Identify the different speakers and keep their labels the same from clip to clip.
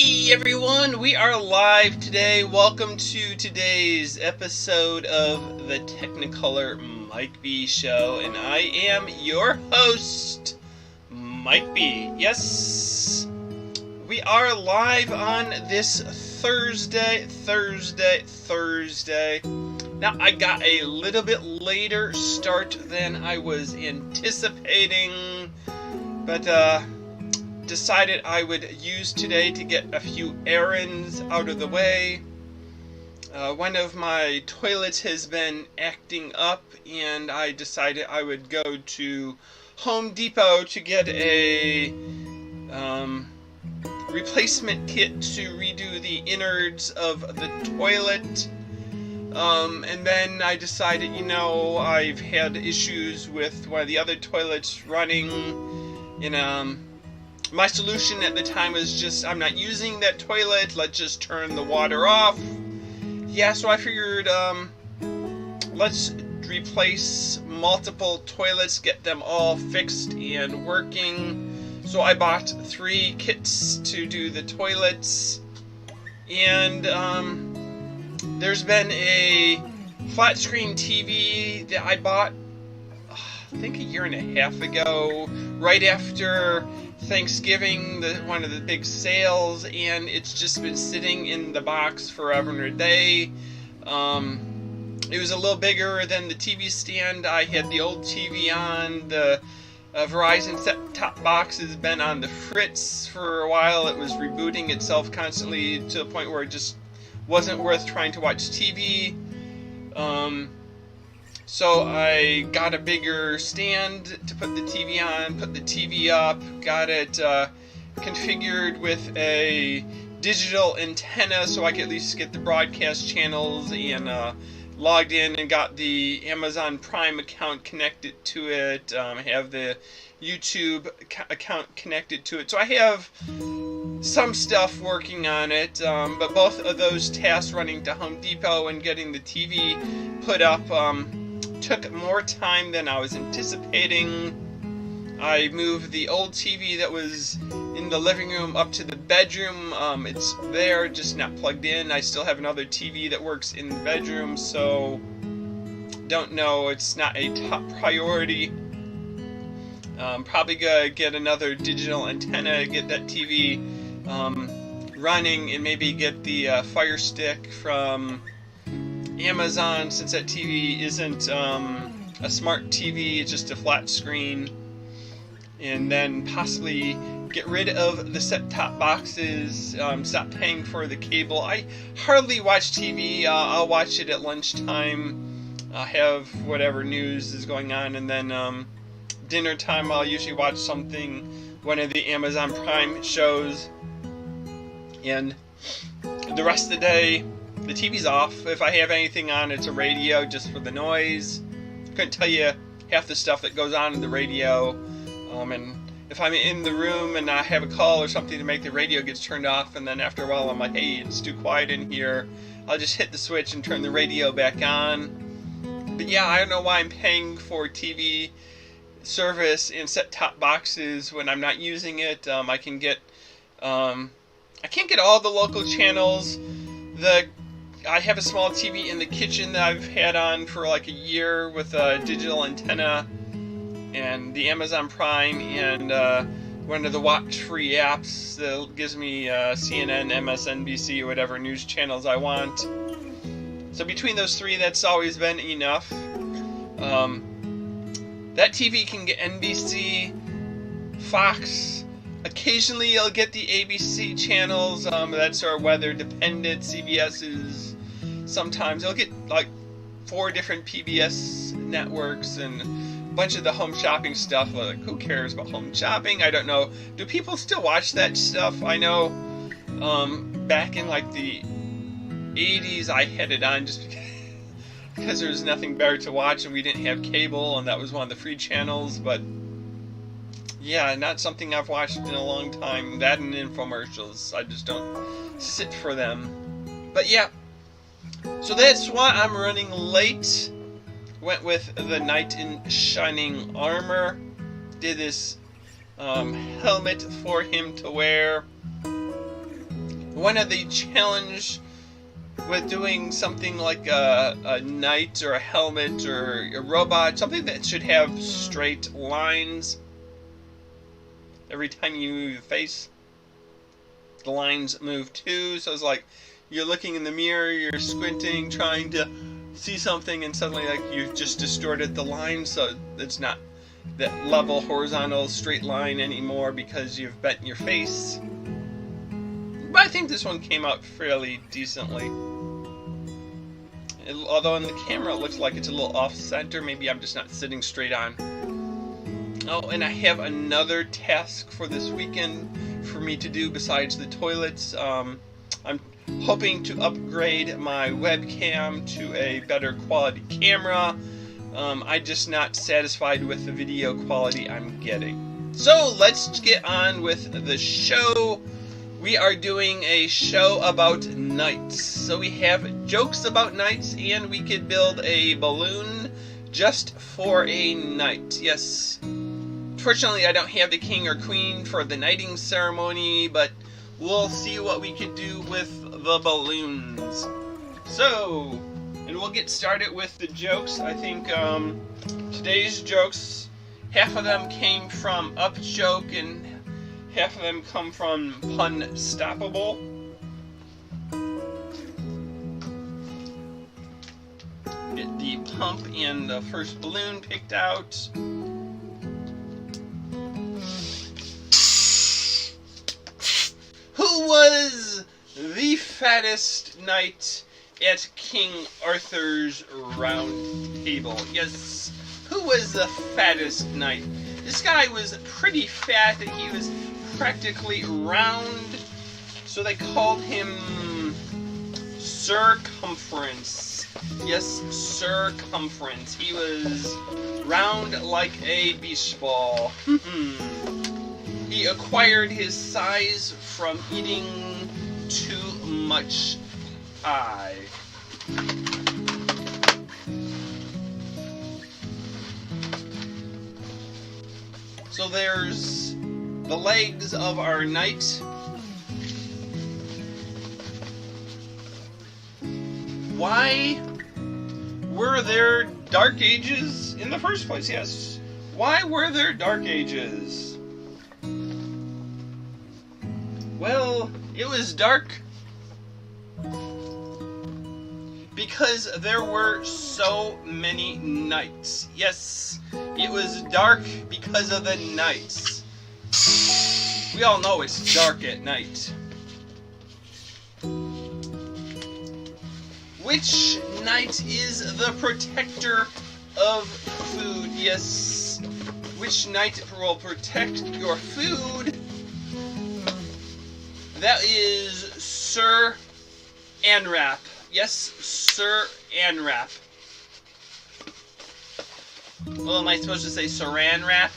Speaker 1: Hey everyone, we are live today. Welcome to today's episode of the Technicolor Mike B Show, and I am your host, Mike B. Yes, we are live on this Thursday. Now, I got a little bit later start than I was anticipating, but decided I would use today to get a few errands out of the way. One of my toilets has been acting up, and I decided I would go to Home Depot to get a replacement kit to redo the innards of the toilet. And then I decided, I've had issues with one of the other toilets running, and my solution at the time was just, I'm not using that toilet, let's just turn the water off. Yeah, so I figured, let's replace multiple toilets, get them all fixed and working. So I bought 3 kits to do the toilets, and there's been a flat screen TV that I bought, I think a year and a half ago, right after Thanksgiving, one of the big sales, and it's just been sitting in the box forever and a day. It was a little bigger than the TV stand. I had the old TV on. The Verizon set-top box has been on the fritz for a while. It was rebooting itself constantly to the point where it just wasn't worth trying to watch TV. So I got a bigger stand to put the TV on, put the TV up, got it configured with a digital antenna so I could at least get the broadcast channels, and logged in and got the Amazon Prime account connected to it, have the YouTube account connected to it. So I have some stuff working on it, but both of those tasks, running to Home Depot and getting the TV put up, took more time than I was anticipating. I moved the old TV that was in the living room up to the bedroom. It's there, just not plugged in. I still have another TV that works in the bedroom, so don't know, it's not a top priority. Probably gonna get another digital antenna, get that TV running, and maybe get the Fire Stick from Amazon, since that TV isn't a smart TV, it's just a flat screen. And then possibly get rid of the set-top boxes, stop paying for the cable. I hardly watch TV. I'll watch it at lunchtime. I'll have whatever news is going on, and then dinner time I'll usually watch something, one of the Amazon Prime shows, and the rest of the day the TV's off. If I have anything on, it's a radio just for the noise. Couldn't tell you half the stuff that goes on in the radio. And if I'm in the room and I have a call or something, to make the radio gets turned off, and then after a while I'm like, hey, it's too quiet in here, I'll just hit the switch and turn the radio back on. But yeah, I don't know why I'm paying for TV service and set-top boxes when I'm not using it. I can't get all the local channels. I have a small TV in the kitchen that I've had on for like a year with a digital antenna, and the Amazon Prime, and one of the watch-free apps that gives me CNN, MSNBC, or whatever news channels I want. So between those 3, that's always been enough. That TV can get NBC, Fox. Occasionally you'll get the ABC channels, that's our weather dependent. CBS is sometimes. You'll get like 4 different PBS networks, and a bunch of the home shopping stuff. Like, who cares about home shopping? I don't know. Do people still watch that stuff? I know back in like the 80s I had it on just because there was nothing better to watch, and we didn't have cable, and that was one of the free channels. But yeah, not something I've watched in a long time. That and infomercials, I just don't sit for them. But yeah, so that's why I'm running late. Went with the knight in shining armor. Did this helmet for him to wear. one of the challenge with doing something like a knight or a helmet or a robot, something that should have straight lines every time you move your face. The lines move too, so it's like you're looking in the mirror, you're squinting, trying to see something, and suddenly like you've just distorted the line, so it's not that level, horizontal, straight line anymore because you've bent your face. But I think this one came out fairly decently. Although in the camera it looks like it's a little off-center, maybe I'm just not sitting straight on. Oh, and I have another task for this weekend for me to do besides the toilets. I'm hoping to upgrade my webcam to a better quality camera. I'm just not satisfied with the video quality I'm getting. So let's get on with the show. We are doing a show about knights. So we have jokes about knights, and we could build a balloon just for a knight. Yes. Fortunately, I don't have the king or queen for the knighting ceremony, but we'll see what we can do with the balloons. So, and we'll get started with the jokes. I think today's jokes, half of them came from Upjoke and half of them come from Punstoppable. Get the pump and the first balloon picked out. Who was the fattest knight at King Arthur's round table? Yes, who was the fattest knight? This guy was pretty fat, and he was practically round, so they called him Circumference. Yes, Circumference. He was round like a beach ball. He acquired his size from eating too much pie. So there's the legs of our knight. Why were there dark ages in the first place? Yes. Why were there dark ages? Well, it was dark because there were so many knights. Yes, it was dark because of the knights. We all know it's dark at night. Which knight is the protector of food? Yes, which knight will protect your food? That is Sir Anrap. Yes, Sir Anrap. Well, am I supposed to say Saran Wrap?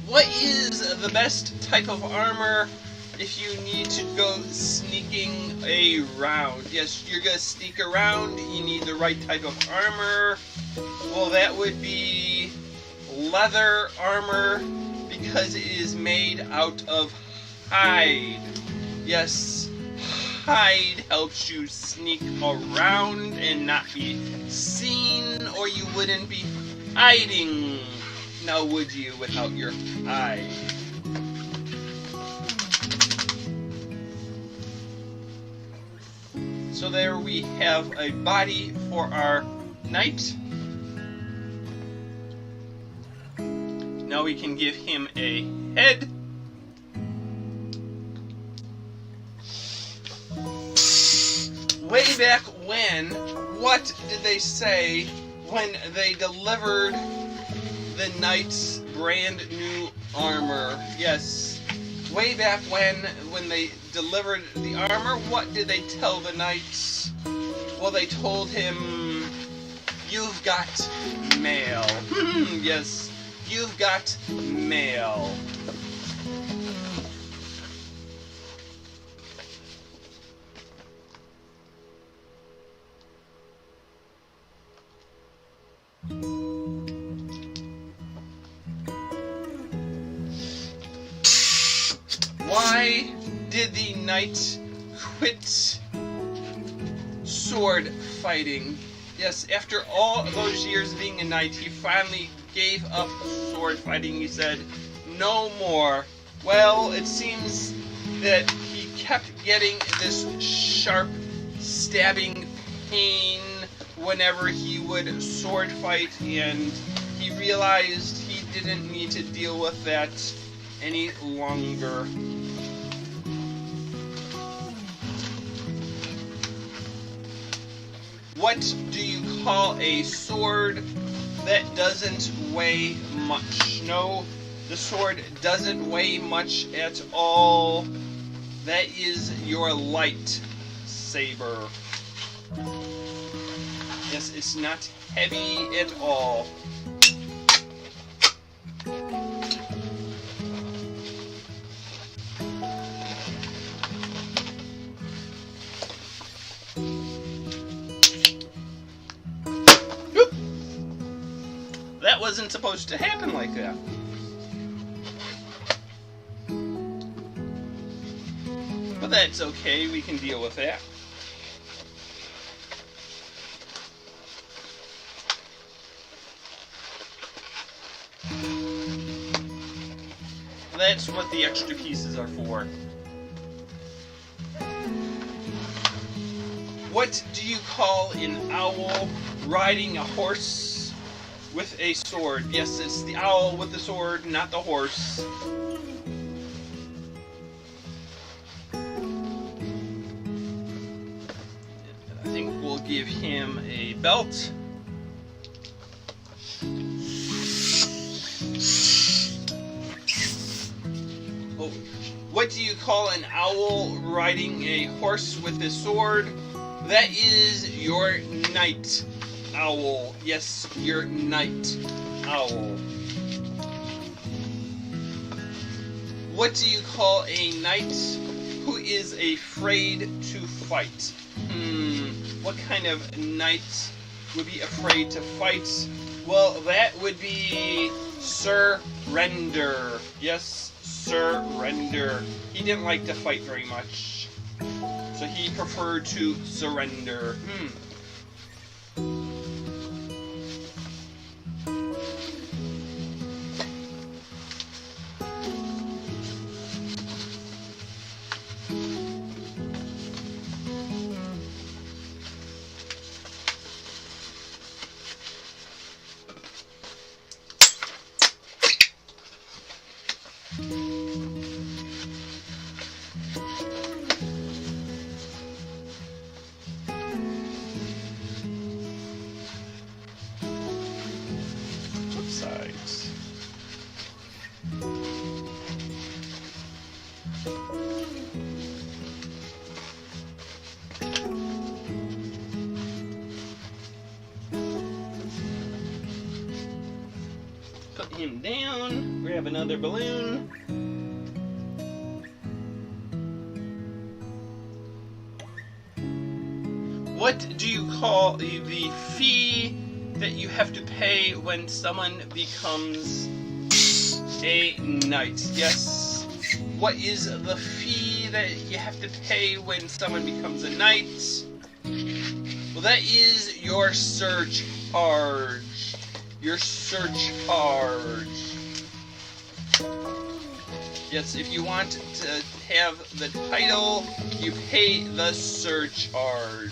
Speaker 1: What is the best type of armor if you need to go sneaking around? Yes, you're gonna sneak around, you need the right type of armor. Well, that would be leather armor, because it is made out of hide. Yes, hide helps you sneak around and not be seen, or you wouldn't be hiding. Now would you without your hide? So there we have a body for our knight. Now we can give him a head. Way back when, what did they say when they delivered the knight's brand new armor? Yes, way back when they delivered the armor, what did they tell the knights? Well, they told him, "You've got mail." Yes. You've got mail. Why did the knight quit sword fighting? Yes, after all those years being a knight, he finally gave up sword fighting. He said, no more. Well, it seems that he kept getting this sharp stabbing pain whenever he would sword fight, and he realized he didn't need to deal with that any longer. What do you call a sword that doesn't weigh much? No, the sword doesn't weigh much at all. That is your light saber. Yes, it's not heavy at all. Oop. That wasn't supposed to happen like that. But that's okay, we can deal with that. That's what the extra pieces are for. What do you call an owl riding a horse with a sword? Yes, it's the owl with the sword, not the horse. I think we'll give him a belt. Oh, what do you call an owl riding a horse with a sword? That is your night owl. Yes, your night owl. What do you call a knight who is afraid to fight? What kind of knight would be afraid to fight? Well, that would be surrender. Yes, surrender. He didn't like to fight very much, so he preferred to surrender. Sides. Put him down, grab another balloon. What do you call the fee that you have to pay when someone becomes a knight? Yes. What is the fee that you have to pay when someone becomes a knight? Well, that is your surcharge. Your surcharge. Yes, if you want to have the title, you pay the surcharge.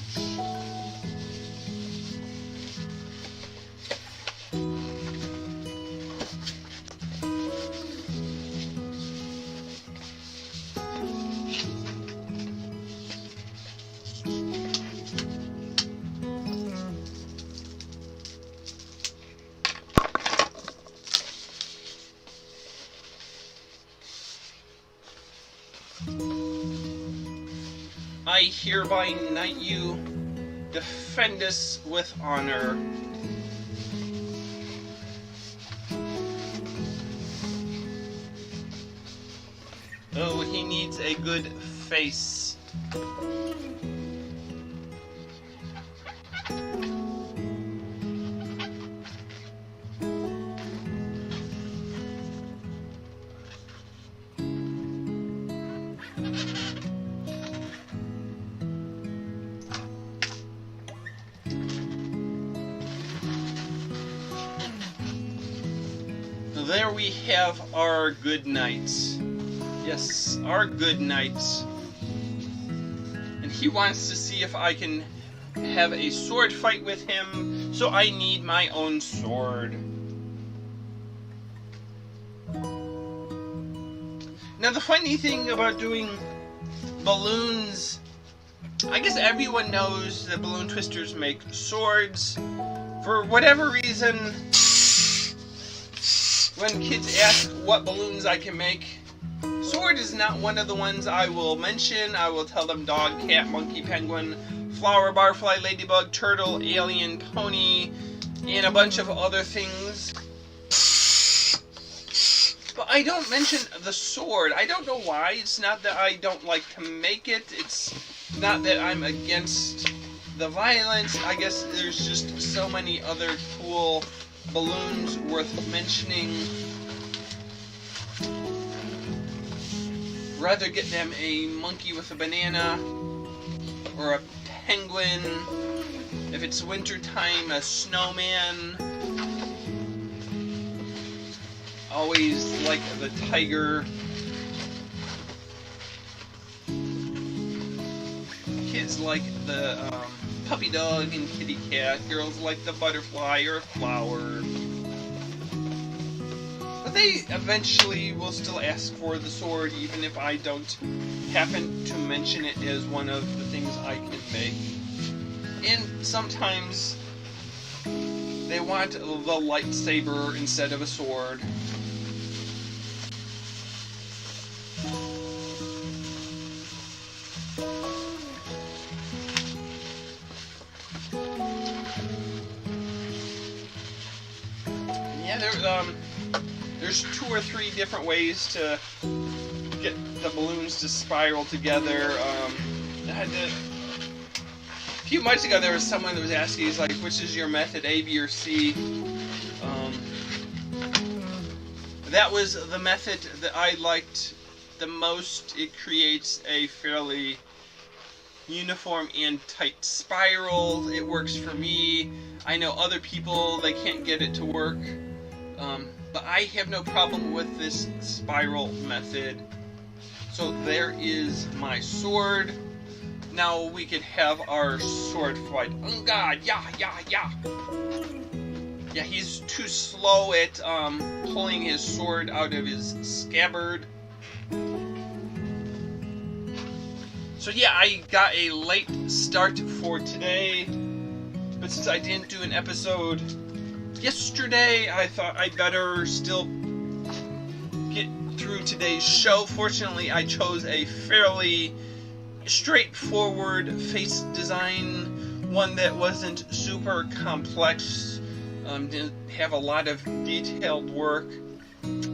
Speaker 1: I hereby knight you. Defend us with honor. Oh, he needs a good face. there we have our good knight. Yes, our good knight. And he wants to see if I can have a sword fight with him, so I need my own sword. Now the funny thing about doing balloons, I guess everyone knows that balloon twisters make swords. For whatever reason, when kids ask what balloons I can make, sword is not one of the ones I will mention. I will tell them dog, cat, monkey, penguin, flower, barfly, ladybug, turtle, alien, pony, and a bunch of other things. But I don't mention the sword. I don't know why. It's not that I don't like to make it. It's not that I'm against the violence. I guess there's just so many other cool balloons worth mentioning. Rather get them a monkey with a banana, or a penguin. If it's winter time, a snowman. Always like the tiger. Kids like the puppy dog and kitty cat. Girls like the butterfly or flower. But they eventually will still ask for the sword, even if I don't happen to mention it as one of the things I can make. And sometimes they want the lightsaber instead of a sword. Yeah, there's 2 or 3 different ways to get the balloons to spiral together. A few months ago, there was someone that was asking, he's like, which is your method, A, B, or C? That was the method that I liked the most. It creates a fairly uniform and tight spiral. It works for me. I know other people, they can't get it to work. But I have no problem with this spiral method. So there is my sword. Now we could have our sword fight. Oh god, yeah. Yeah, he's too slow at pulling his sword out of his scabbard. So yeah, I got a late start for today. But since I didn't do an episode yesterday, I thought I'd better still get through today's show. Fortunately, I chose a fairly straightforward face design, one that wasn't super complex, didn't have a lot of detailed work.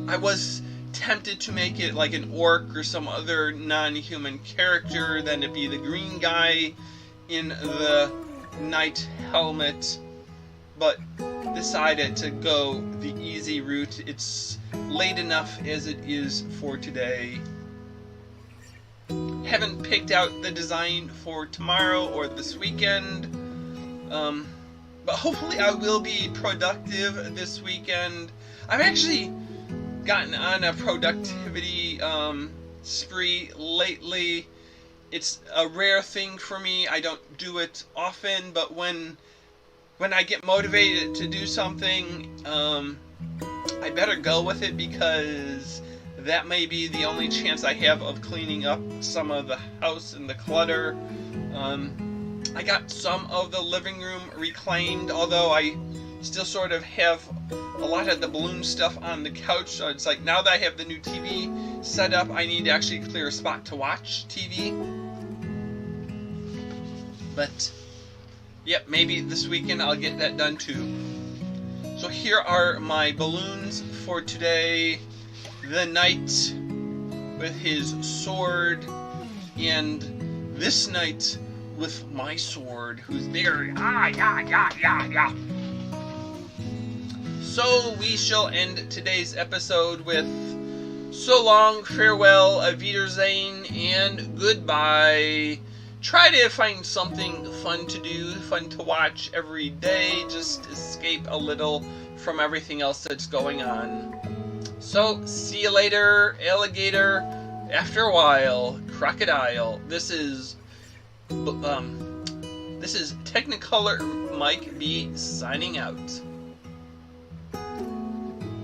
Speaker 1: I was tempted to make it like an orc or some other non-human character, then it'd be the green guy in the knight helmet, but decided to go the easy route. It's late enough as it is for today. Haven't picked out the design for tomorrow or this weekend, but hopefully I will be productive this weekend. I've actually gotten on a productivity spree lately. It's a rare thing for me. I don't do it often, but when I get motivated to do something, I better go with it, because that may be the only chance I have of cleaning up some of the house and the clutter. I got some of the living room reclaimed, although I still sort of have a lot of the balloon stuff on the couch. So it's like, now that I have the new TV set up, I need to actually clear a spot to watch TV. But yep, maybe this weekend I'll get that done too. So here are my balloons for today. The knight with his sword, and this knight with my sword, who's there. Yeah. So we shall end today's episode with so long, farewell, auf Wiedersehen, and goodbye. Try to find something fun to do, fun to watch every day. Just escape a little from everything else that's going on. So, see you later, alligator. After a while, crocodile. This is Technicolor Mike B signing out.